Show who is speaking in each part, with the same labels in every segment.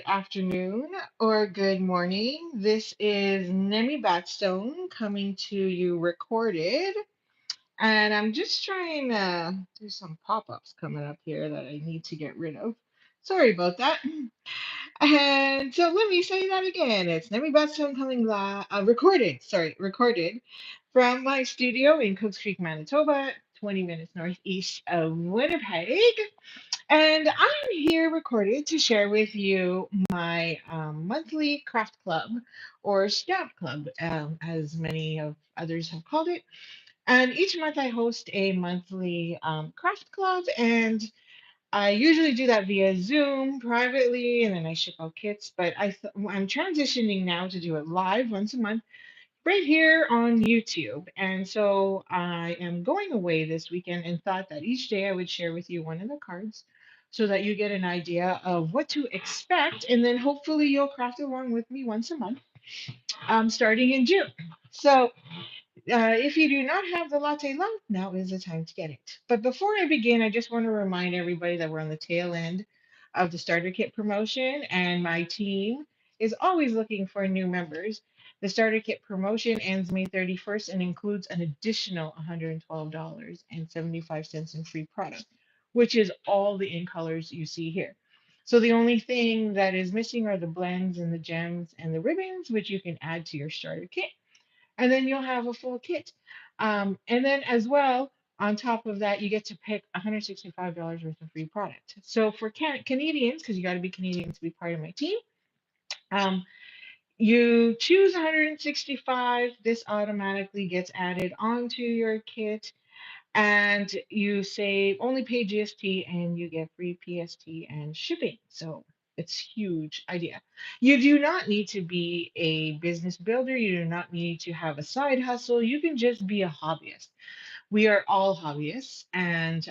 Speaker 1: Afternoon or good morning. This is Nemi Batstone coming to you recorded. And I'm just trying to do some pop ups coming up here that I need to get rid of. Sorry about that. And so let me say that again. It's Nemi Batstone recorded from my studio in Cooks Creek, Manitoba, 20 minutes northeast of Winnipeg. And I'm here recorded to share with you my monthly craft club or stamp club, as many of others have called it. And each month I host a monthly craft club, and I usually do that via Zoom privately, and then I ship out kits. But I'm transitioning now to do it live once a month right here on YouTube. And so I am going away this weekend and thought that each day I would share with you one of the cards so that you get an idea of what to expect. And then hopefully you'll craft along with me once a month, starting in June. So if you do not have the Latte Love, now is the time to get it. But before I begin, I just want to remind everybody that we're on the tail end of the starter kit promotion, and my team is always looking for new members. The starter kit promotion ends May 31st and includes an additional $112.75 in free product, which is all the in colors you see here. So the only thing that is missing are the blends and the gems and the ribbons, which you can add to your starter kit, and then you'll have a full kit. And then as well, on top of that, you get to pick $165 worth of free product. So for Canadians, because you got to be Canadian to be part of my team, um, you choose 165. This automatically gets added onto your kit, and you say only pay GST and you get free PST and shipping. So it's huge idea. You do not need to be a business builder. You do not need to have a side hustle. You can just be a hobbyist. We are all hobbyists, and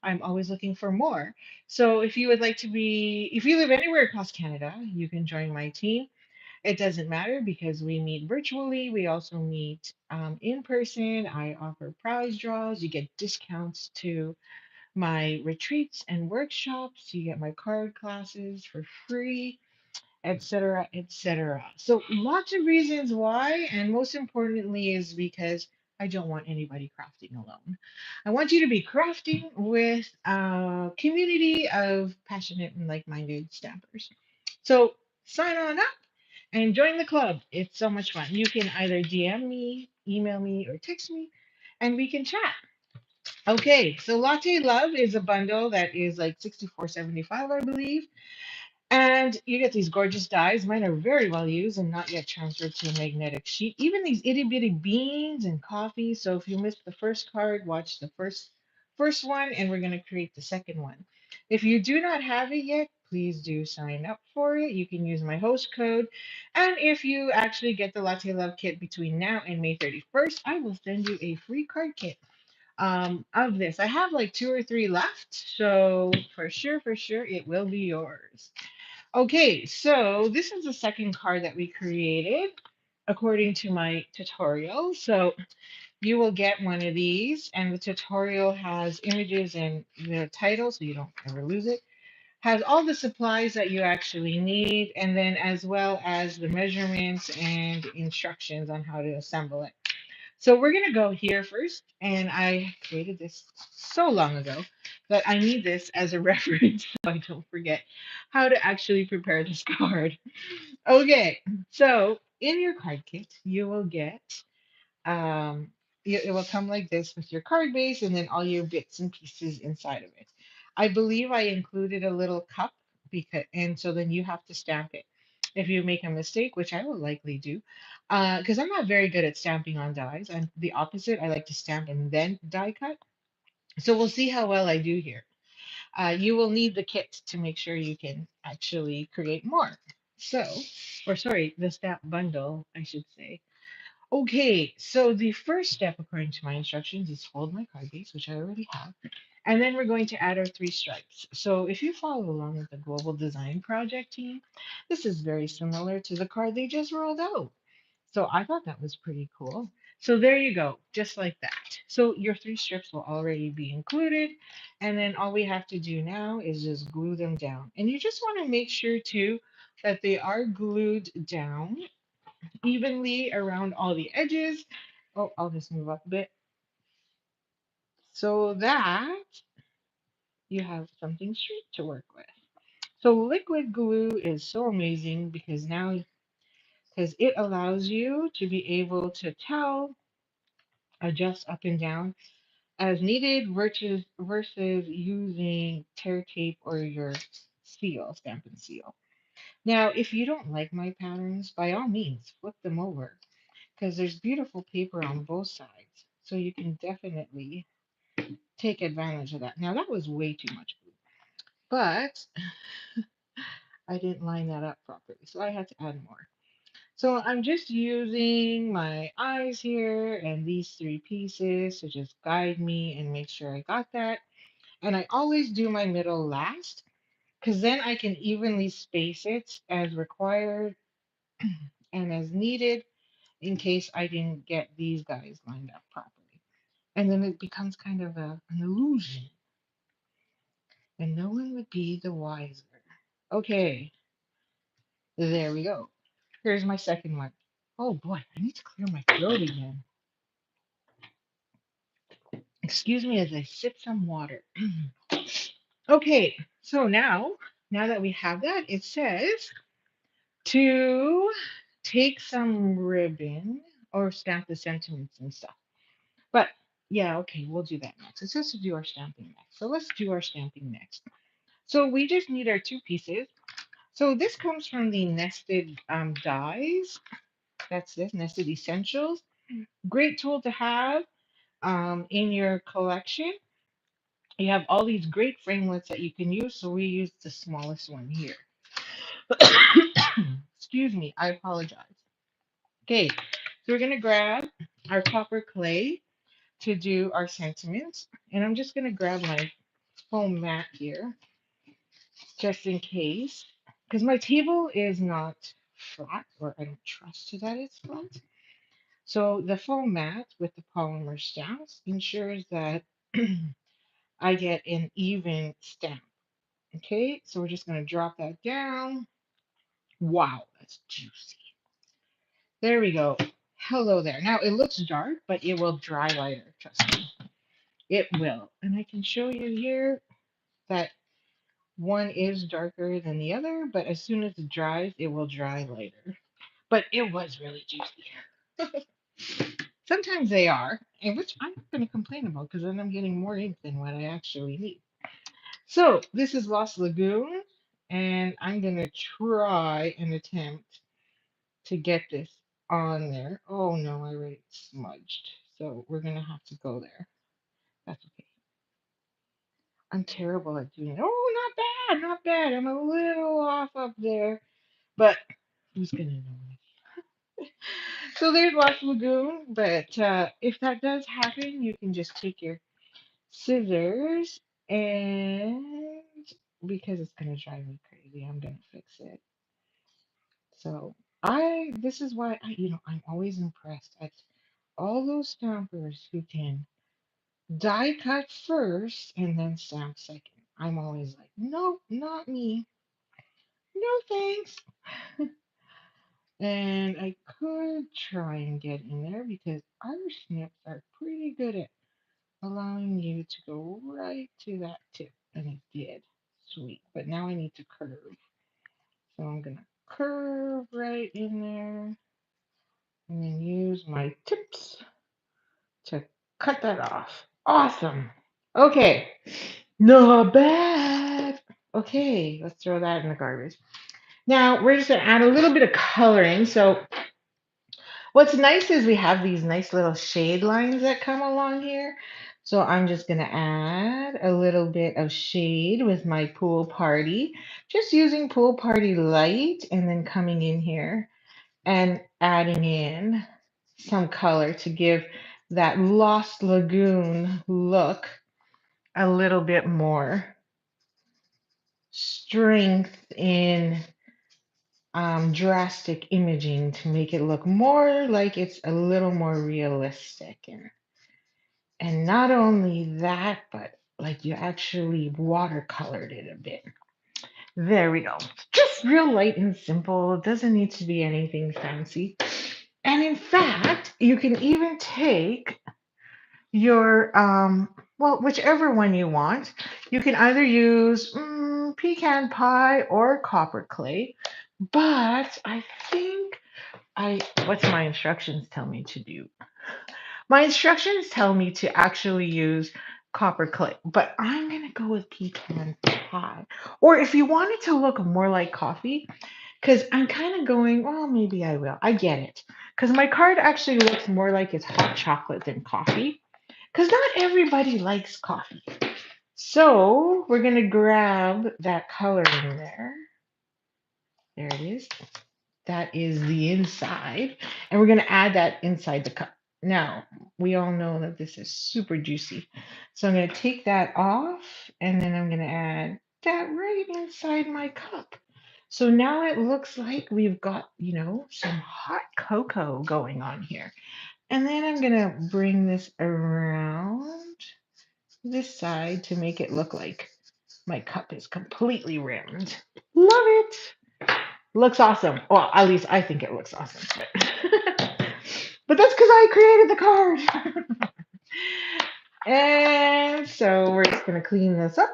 Speaker 1: I'm always looking for more. So if you would like to be, if you live anywhere across Canada, you can join my team. It doesn't matter because we meet virtually. We also meet in person. I offer prize draws. You get discounts to my retreats and workshops. You get my card classes for free, etc., etc. So lots of reasons why, and most importantly is because I don't want anybody crafting alone. I want you to be crafting with a community of passionate and like-minded stampers. So sign on up and join the club. It's so much fun. You can either DM me, email me, or text me, and we can chat. Okay, so Latte Love is a bundle that is like 64.75, I believe. And you get these gorgeous dies. Mine are very well used and not yet transferred to a magnetic sheet. Even these itty bitty beans and coffee. So if you missed the first card, watch the first one, and we're going to create the second one. If you do not have it yet, please do sign up for it. You can use my host code. And if you actually get the Latte Love kit between now and May 31st, I will send you a free card kit of this. I have like two or three left. So for sure, it will be yours. Okay, so this is the second card that we created according to my tutorial. So you will get one of these, and the tutorial has images and the title, so you don't ever lose it. Has all the supplies that you actually need, and then as well as the measurements and instructions on how to assemble it. So we're gonna go here first, and I created this so long ago that I need this as a reference so I don't forget how to actually prepare this card. Okay, so in your card kit, you will get it will come like this with your card base and then all your bits and pieces inside of it. I believe I included a little cup because, and so then you have to stamp it. If you make a mistake, which I will likely do, because I'm not very good at stamping on dies. I'm the opposite. I like to stamp and then die cut. So we'll see how well I do here. You will need the kit to make sure you can actually create more. So, or sorry, the stamp bundle, I should say. Okay, so the first step, according to my instructions, is fold my card base, which I already have. And then we're going to add our three stripes. So if you follow along with the Global Design Project team, this is very similar to the card they just rolled out. So I thought that was pretty cool. So there you go, just like that. So your three strips will already be included. And then all we have to do now is just glue them down. And you just want to make sure too that they are glued down evenly around all the edges. Oh, I'll just move up a bit so that you have something straight to work with. So liquid glue is so amazing because it allows you to be able to tell, adjust up and down as needed versus using tear tape or your seal, stamp and seal. Now, if you don't like my patterns, by all means, flip them over because there's beautiful paper on both sides. So you can definitely take advantage of that. Now, that was way too much glue, but I didn't line that up properly, so I had to add more. So I'm just using my eyes here and these three pieces to just guide me and make sure I got that. And I always do my middle last because then I can evenly space it as required and as needed in case I didn't get these guys lined up properly. And then it becomes kind of an illusion and no one would be the wiser. Okay, there we go. Here's my second one. Oh boy, I need to clear my throat again. Excuse me as I sip some water. Okay, so now that we have that, it says to take some ribbon or stamp the sentiments and stuff. But yeah, okay, we'll do that next. It says to do our stamping next. So let's do our stamping next. So we just need our two pieces. So this comes from the nested dies. That's this, nested essentials. Great tool to have in your collection. You have all these great framelits that you can use. So we use the smallest one here. Excuse me, I apologize. Okay, so we're gonna grab our copper clay to do our sentiments. And I'm just gonna grab my foam mat here, just in case. Because my table is not flat, or I don't trust that it's flat. So the foam mat with the polymer stamps ensures that I get an even stamp. Okay, so we're just gonna drop that down. Wow, that's juicy. There we go. Hello there. Now it looks dark, but it will dry lighter. Trust me. It will. And I can show you here that one is darker than the other, but as soon as it dries, it will dry lighter. But it was really juicy. Sometimes they are, and which I'm not going to complain about because then I'm getting more ink than what I actually need. So this is Lost Lagoon, and I'm going to try and attempt to get this on there. Oh no, I already smudged. So we're going to have to go there. That's okay. I'm terrible at doing it. Oh, not bad, not bad. I'm a little off up there, but who's going to know? So there's Lost Lagoon, but if that does happen, you can just take your scissors and because it's gonna drive me crazy, I'm gonna fix it. So this is why I'm always impressed at all those stampers who can die cut first and then stamp second. I'm always like, no, not me. No thanks. And I could try and get in there because our snips are pretty good at allowing you to go right to that tip. And it did. Sweet. But now I need to curve. So I'm going to curve right in there and then use my tips to cut that off. Awesome. Okay. Not bad. Okay, let's throw that in the garbage. Now we're just going to add a little bit of coloring. So what's nice is we have these nice little shade lines that come along here. So I'm just going to add a little bit of shade with my Pool Party. Just using Pool Party Light and then coming in here and adding in some color to give that Lost Lagoon look a little bit more strength in drastic imaging to make it look more like it's a little more realistic. And not only that, but like you actually watercolored it a bit. There we go. Just real light and simple. It doesn't need to be anything fancy. And in fact, you can even take your, well, whichever one you want. You can either use pecan pie or copper clay. But I think what's my instructions tell me to do? My instructions tell me to actually use copper clay, but I'm going to go with pecan pie. Or if you want it to look more like coffee, because I'm kind of going, well, maybe I will. I get it. Because my card actually looks more like it's hot chocolate than coffee. Because not everybody likes coffee. So we're going to grab that color in there. There it is. That is the inside. And we're going to add that inside the cup. Now, we all know that this is super juicy. So I'm going to take that off and then I'm going to add that right inside my cup. So now it looks like we've got, some hot cocoa going on here. And then I'm going to bring this around this side to make it look like my cup is completely rimmed. Love it. Looks awesome. Well, at least I think it looks awesome. But that's because I created the card. And so we're just going to clean this up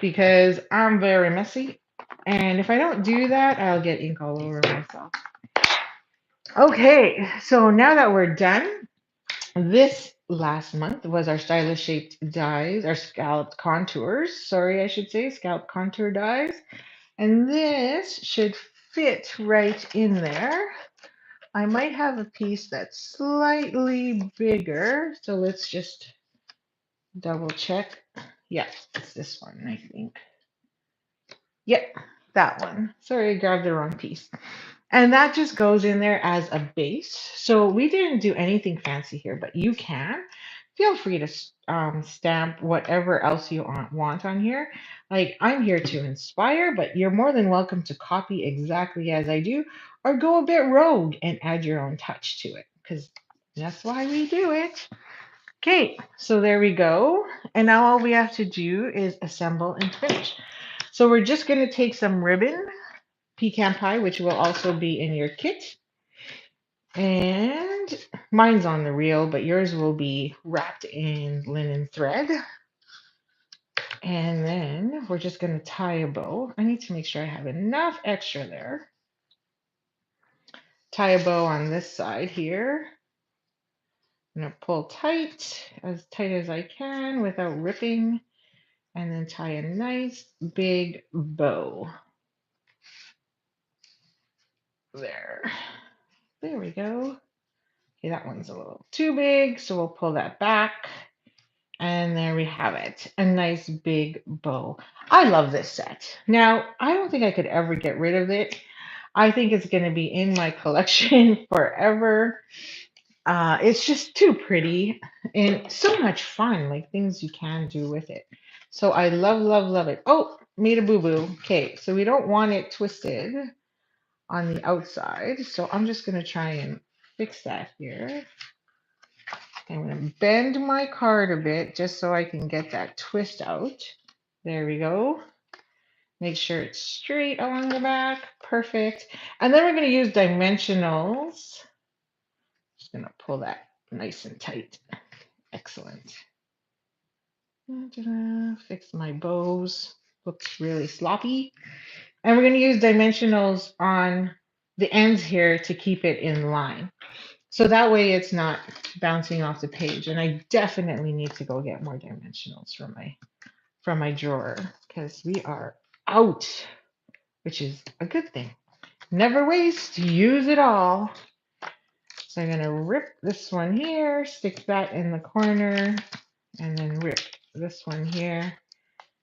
Speaker 1: because I'm very messy. And if I don't do that, I'll get ink all over myself. Okay, so now that we're done, this last month was our stylish shaped dies, our scalloped contours. Sorry, I should say scalloped contour dies. And this should fit right in there. I might have a piece that's slightly bigger, so let's just double check. Yes, it's this one, I think. Yep, that one. Sorry, I grabbed the wrong piece. And that just goes in there as a base. So we didn't do anything fancy here, but you can. Feel free to stamp whatever else you want on here. Like, I'm here to inspire, but you're more than welcome to copy exactly as I do or go a bit rogue and add your own touch to it because that's why we do it. Okay, so there we go. And now all we have to do is assemble and finish. So we're just going to take some ribbon, pecan pie, which will also be in your kit. And mine's on the reel, but yours will be wrapped in linen thread. And then we're just going to tie a bow. I need to make sure I have enough extra there. Tie a bow on this side here. I'm going to pull tight as I can without ripping. And then tie a nice big bow. There. There we go. Okay, that one's a little too big, so we'll pull that back. And there we have it, a nice big bow. I love this set. Now, I don't think I could ever get rid of it. I think it's going to be in my collection forever. It's just too pretty and so much fun, like things you can do with it. So I love, love, love it. Oh, made a boo-boo. Okay, so we don't want it twisted on the outside. So I'm just going to try and fix that here. I'm going to bend my card a bit just so I can get that twist out. There we go. Make sure it's straight along the back. Perfect. And then we're going to use dimensionals. Just going to pull that nice and tight. Excellent. Fix my bows. Looks really sloppy. And we're going to use dimensionals on the ends here to keep it in line. So that way it's not bouncing off the page. And I definitely need to go get more dimensionals from my drawer because we are out, which is a good thing. Never waste, use it all. So I'm gonna rip this one here, stick that in the corner, and then rip this one here,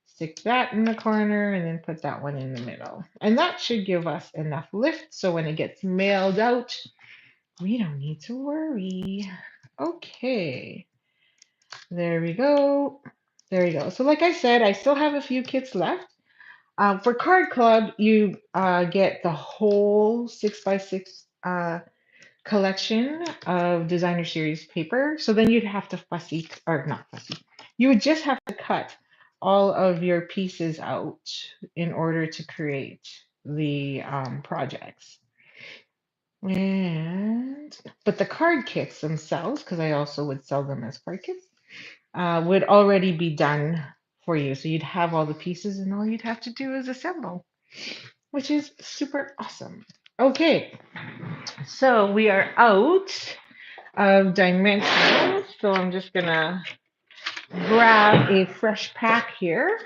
Speaker 1: stick that in the corner, and then put that one in the middle. And that should give us enough lift so when it gets mailed out, we don't need to worry. Okay, there we go. There we go. So like I said, I still have a few kits left. For Card Club, you get the whole 6x6 collection of designer series paper. So then you'd have to fussy, or not fussy, you would just have to cut all of your pieces out in order to create the projects. And but the card kits themselves, because I also would sell them as card kits, would already be done for you. So you'd have all the pieces, and all you'd have to do is assemble, which is super awesome. Okay, so we are out of dimensions. So I'm just gonna grab a fresh pack here.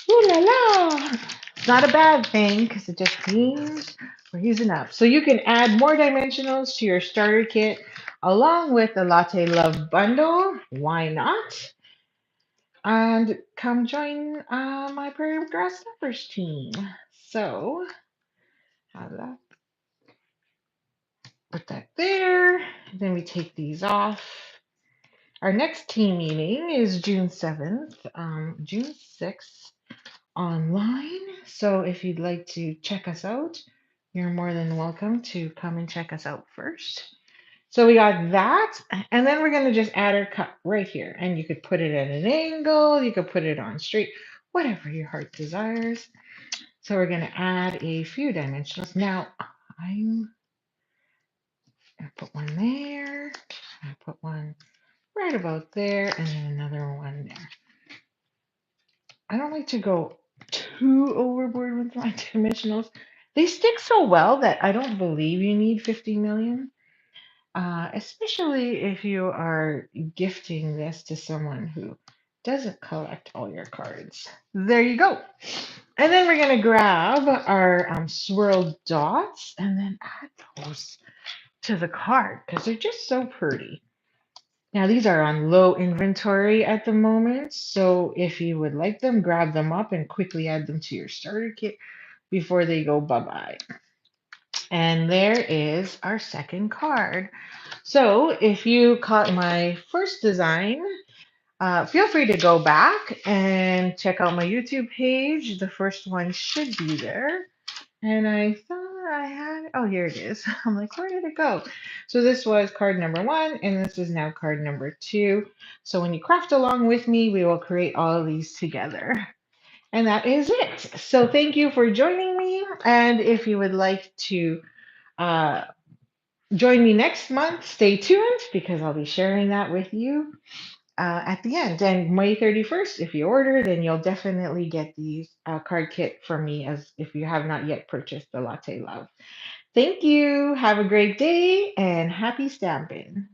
Speaker 1: Ooh la la! It's not a bad thing because it just means we're using up. So you can add more dimensionals to your starter kit along with the Latte Love Bundle. Why not? And come join my Prairie Grass Steppers team. So have that, put that there. Then we take these off. Our next team meeting is June 7th, June 6th online. So if you'd like to check us out, you're more than welcome to come and check us out first. So we got that, and then we're going to just add our cup right here. And you could put it at an angle, you could put it on straight, whatever your heart desires. So we're going to add a few dimensionals. Now, I'm going to put one there, I put one right about there, and then another one there. I don't like to go too overboard with my dimensionals. They stick so well that I don't believe you need 50 million, especially if you are gifting this to someone who doesn't collect all your cards. There you go. And then we're going to grab our swirled dots and then add those to the card because they're just so pretty. Now, these are on low inventory at the moment, so if you would like them, grab them up and quickly add them to your starter kit before they go bye-bye. And there is our second card. So if you caught my first design, feel free to go back and check out my YouTube page. The first one should be there. And I thought I had, oh, here it is. I'm like, where did it go? So this was card number 1, and this is now card number 2. So when you craft along with me, we will create all of these together. And that is it. So thank you for joining me. And if you would like to uh, join me next month, stay tuned because I'll be sharing that with you at the end. And May 31st, if you order, then you'll definitely get these card kit from me as if you have not yet purchased the Latte Love. Thank you. Have a great day and happy stamping.